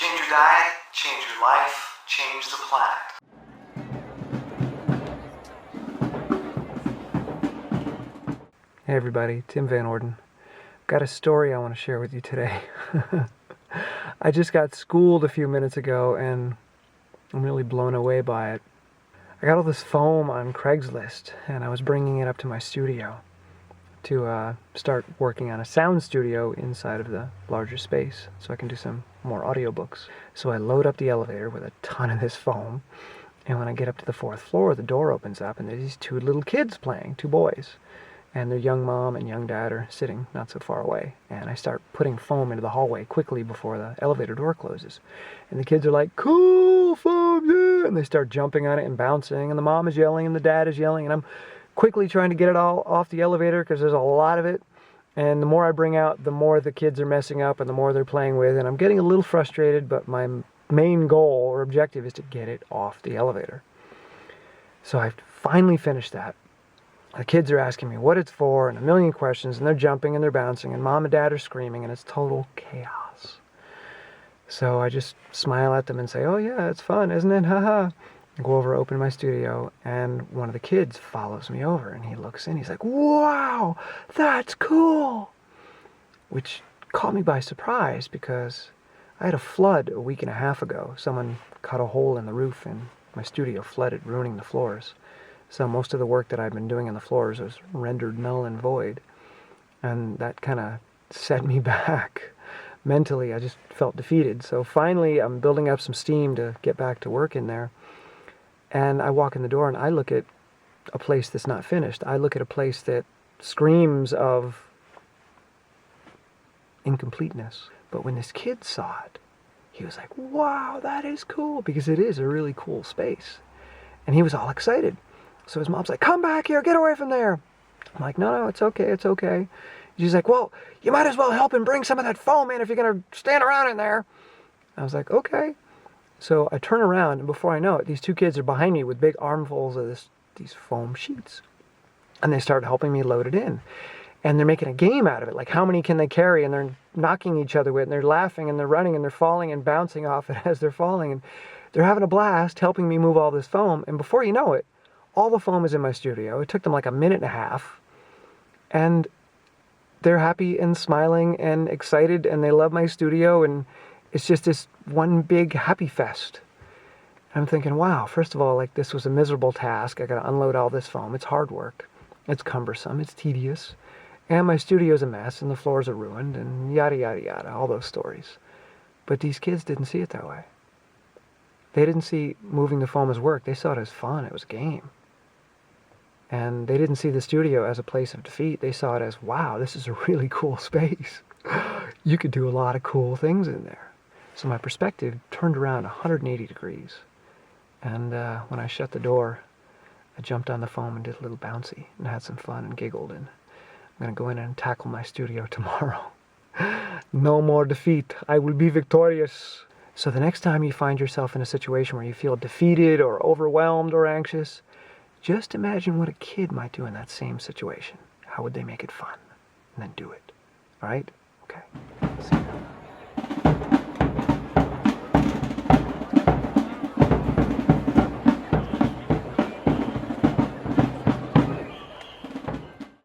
Change your diet, change your life, change the planet. Hey everybody, Tim Van Orden. Got a story I want to share with you today. I just got schooled a few minutes ago and I'm really blown away by it. I got all this foam on Craigslist and I was bringing it up to my studio to start working on a sound studio inside of the larger space so I can do some more audiobooks. So I load up the elevator with a ton of this foam, and when I get up to the 4th floor, the door opens up and there's these two little kids playing, two boys. And their young mom and young dad are sitting not so far away. And I start putting foam into the hallway quickly before the elevator door closes. And the kids are like, "Cool, foam, yeah!" And they start jumping on it and bouncing. And the mom is yelling and the dad is yelling. And I'm quickly trying to get it all off the elevator because there's a lot of it. And the more I bring out, the more the kids are messing up and the more they're playing with. And I'm getting a little frustrated, but my main goal or objective is to get it off the elevator. So I finally finished that. The kids are asking me what it's for and a million questions, and they're jumping and they're bouncing, and mom and dad are screaming, and it's total chaos. So I just smile at them and say, "Oh yeah, it's fun, isn't it? Haha." I go over, open my studio, and one of the kids follows me over, and he looks in. He's like, "Wow, that's cool," which caught me by surprise because I had a flood a week and a half ago. Someone cut a hole in the roof, and my studio flooded, ruining the floors. So most of the work that I've been doing on the floors was rendered null and void. And that kind of set me back. Mentally, I just felt defeated. So finally, I'm building up some steam to get back to work in there. And I walk in the door and I look at a place that's not finished. I look at a place that screams of incompleteness. But when this kid saw it, he was like, "Wow, that is cool," because it is a really cool space. And he was all excited. So his mom's like, "Come back here, get away from there." I'm like, no, it's okay, it's okay. She's like, "Well, you might as well help him bring some of that foam in if you're going to stand around in there." I was like, okay. So I turn around, and before I know it, these two kids are behind me with big armfuls of these foam sheets. And they start helping me load it in. And they're making a game out of it, like how many can they carry, and they're knocking each other with it, and they're laughing, and they're running, and they're falling and bouncing off it as they're falling. And they're having a blast helping me move all this foam, and before you know it, all the foam is in my studio. It took them like a minute and a half. And they're happy and smiling and excited and they love my studio. And it's just this one big happy fest. And I'm thinking, wow, first of all, like this was a miserable task. I got to unload all this foam. It's hard work. It's cumbersome. It's tedious. And my studio's a mess and the floors are ruined and yada, yada, yada, all those stories. But these kids didn't see it that way. They didn't see moving the foam as work. They saw it as fun. It was a game. And they didn't see the studio as a place of defeat. They saw it as, wow, this is a really cool space. You could do a lot of cool things in there. So my perspective turned around 180 degrees. And when I shut the door, I jumped on the foam and did a little bouncy and had some fun and giggled. And I'm going to go in and tackle my studio tomorrow. No more defeat. I will be victorious. So the next time you find yourself in a situation where you feel defeated or overwhelmed or anxious, just imagine what a kid might do in that same situation. How would they make it fun? And then do it. All right? Okay. See you.